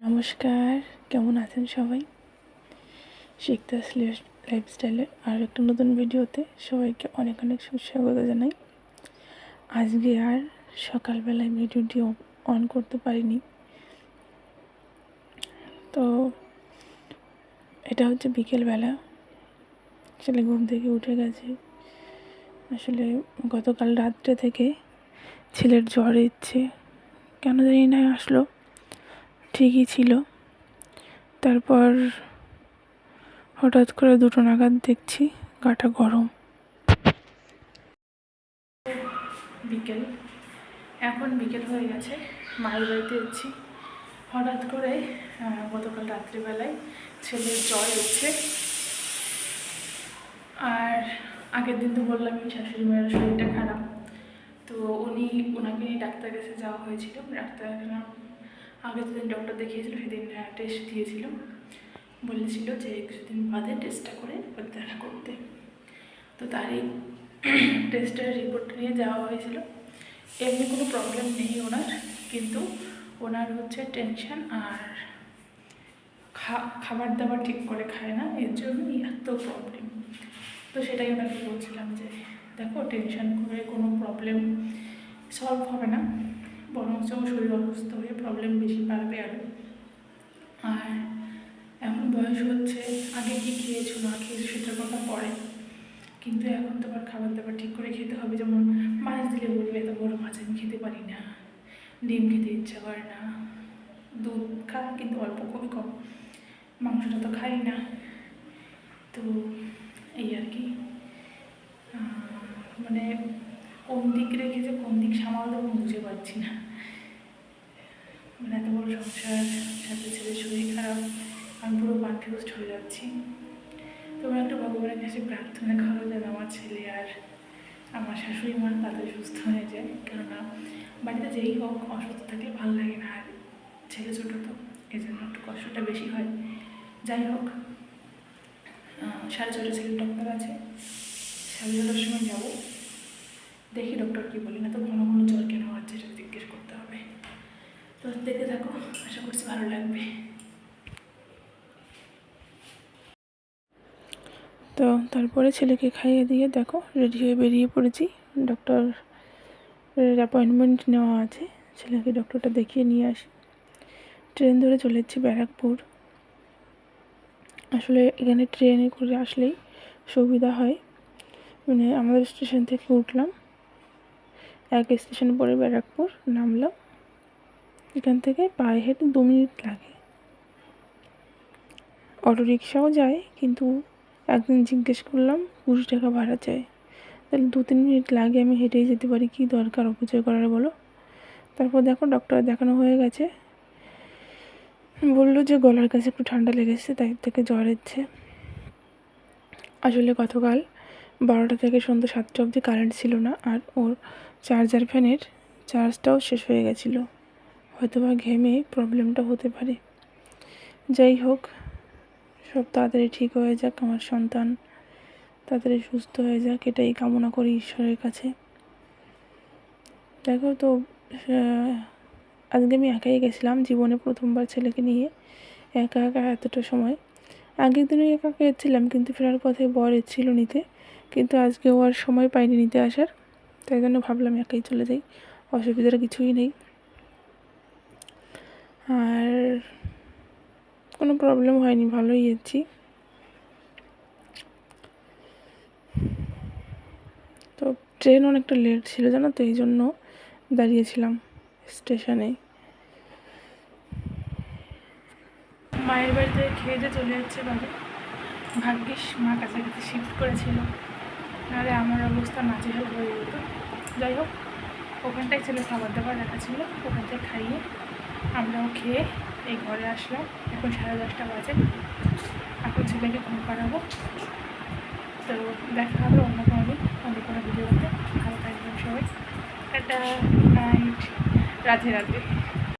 নমস্কার, কেমন আছেন সবাই? শিকদাস লাইফস্টাইলের আর একটা নতুন ভিডিওতে সবাইকে অনেক অনেক সুস্বাগত জানাই। আজকে আর সকালবেলায় ভিডিওটি অন করতে পারিনি, তো এটা হচ্ছে বিকেলবেলা। ছেলে ঘুম থেকে উঠে গেছে। আসলে গতকাল রাত্রে থেকে ছেলের জ্বর এসছে, কেন জানি না আসলো, ঠিকই ছিল। তারপর হঠাৎ করে 2টো নাগাদ দেখছি গাটা গরম। এখন বিকেল হয়ে গেছে, মায়ের বাড়িতে এসেছি। হঠাৎ করে গতকাল রাত্রিবেলায় ছেলের জ্বর এসছে। আর আগের দিন তো বললামই শাশুড়ি মায়ের শরীরটা খারাপ, তো ওনাকে নিয়ে ডাক্তার কাছে যাওয়া হয়েছিল। ডাক্তার আগের দিন ডক্টর দেখিয়েছিল, সেদিন টেস্ট দিয়েছিল, বলেছিল যে কিছুদিন বাদে টেস্টটা করে দেখা করতে। তো তারই টেস্টের রিপোর্ট নিয়ে যাওয়া হয়েছিল। এমনি কোনো প্রবলেম নেই ওনার, কিন্তু ওনার হচ্ছে টেনশন আর খাবার দাবার ঠিক করে খায় না, এর জন্যই এত প্রবলেম। তো সেটাই ওনাকে বলছিলাম যে দেখো, টেনশন করে কোনো প্রবলেম সলভ হবে না, বরঞ্চ শরীর অসুস্থ হয়ে প্রবলেম বেশি বাড়বে আরও। আর এখন বয়স হচ্ছে, আগে কী খেয়েছো না খেয়েছো সেটার কথা পড়ে, কিন্তু এখন তো আবার খাবার দাবার ঠিক করে খেতে হবে। যেমন মাছ দিলে বলবে এত বড় মাছ আমি খেতে পারি না, ডিম খেতে ইচ্ছা করে না, দুধ খায় কিন্তু অল্প, খুবই কম, মাংসটা তো খাই না। তো এই আর কি, মানে কোন দিক রেখে যে কোন দিক সামাল দেবো বুঝে পারছি না। মানে এত বড় সংসার, সাথে ছেলের শরীর খারাপ, আমি পুরো কনফিউজড হয়ে যাচ্ছি। তোমরা একটু ভগবানের কাছে প্রার্থনা করো যেন আমার ছেলে আর আমার শাশুড়ি মা তাদের সুস্থ হয়ে যায়। কেননা বাড়িতে যেই হোক অসুস্থ থাকলে ভালো লাগে না, আর ছেলে ছোটো তো এই জন্য একটু কষ্টটা বেশি হয়। যাই হোক, 6:30 ছেলের ডক্টর আছে, 6:30 সময় যাবো, দেখি ডক্টর কী বলি। না তো ঘন ঘন জ্বর কেন হচ্ছে সেটা জিজ্ঞেস করতে হবে। তো দেখতে থাকো, আশা করছি ভালো লাগবে। তো তারপরে ছেলেকে খাইয়ে দিয়ে দেখো রেডি হয়ে বেরিয়ে পড়েছি। ডক্টরের অ্যাপয়েন্টমেন্ট নেওয়া আছে, ছেলেকে ডক্টরটা দেখিয়ে নিয়ে আসি। ট্রেন ধরে চলে যাচ্ছি ব্যারাকপুর। আসলে এখানে ট্রেনে করে আসলেই সুবিধা হয়, মানে আমাদের স্টেশন থেকে উঠলাম, এক স্টেশন পরে ব্যারাকপুর নামলাম, এখান থেকে পায়ে হেঁটে 2 মিনিট লাগে। অটো রিক্সাও যায়, কিন্তু একদিন জিজ্ঞেস করলাম 20 টাকা ভাড়া চাই, তাহলে 2-3 মিনিট লাগে, আমি হেঁটেই যেতে পারি, কী দরকার অপচয় করার বলো। তারপর দেখো ডক্টর দেখানো হয়ে গেছে, বললো যে গলার কাছে একটু ঠান্ডা লেগেছে, তাই থেকে জ্বর এসছে। আসলে গতকাল 12টা থেকে সন্ধ্যা 7টা অবধি কারেন্ট ছিল না, আর ওর চার্জার ফ্যানের চার্জটাও শেষ হয়ে গেছিলো, হয়তো বা ঘেমে প্রবলেমটা হতে পারে। যাই হোক, সব তাড়াতাড়ি ঠিক হয়ে যাক, আমার সন্তান তাড়াতাড়ি সুস্থ হয়ে যাক, এটাই কামনা করি ঈশ্বরের কাছে। দেখো তো, আজকে আমি একাই গেছিলাম, জীবনে প্রথমবার ছেলেকে নিয়ে একা একা এতটা সময়। আগের দিনও একা একা এসেছিলাম, কিন্তু ফেরার পথে বর এসেছিল নিতে, কিন্তু আজকে ও আর সময় পাইনি নিতে আসার, তাই জন্য ভাবলাম একাই চলে যাই, অসুবিধার কিছুই নেই। আর কোনো প্রবলেম হয়নি, ভালোই এসেছি। তো ট্রেন অনেকটা লেট ছিল জানো তো, এই জন্য দাঁড়িয়েছিলাম স্টেশনে। মায়ের বাড়িতে খেয়ে দিয়ে চলে যাচ্ছে বাড়ি, ভাগ্যিস মা কাছাকাছি শিফট করেছিল, নাহলে আমার অবস্থা নাজেহাল হয়ে যেত। যাই হোক, ওখানটায় ছেলে খাবার দাবার রাখা ছিল, ওখান থেকে খাইয়ে আমরাও খেয়ে এই ঘরে আসলাম। এখন 10:30 বাজে, এখন ছেলেকে ঘুম পাড়াবো। তো দেখা হবে অন্য কোনো ভিডিওতে। ভালো থাকবেন সবাই, টাটা, নাইট, রাধে রাধে।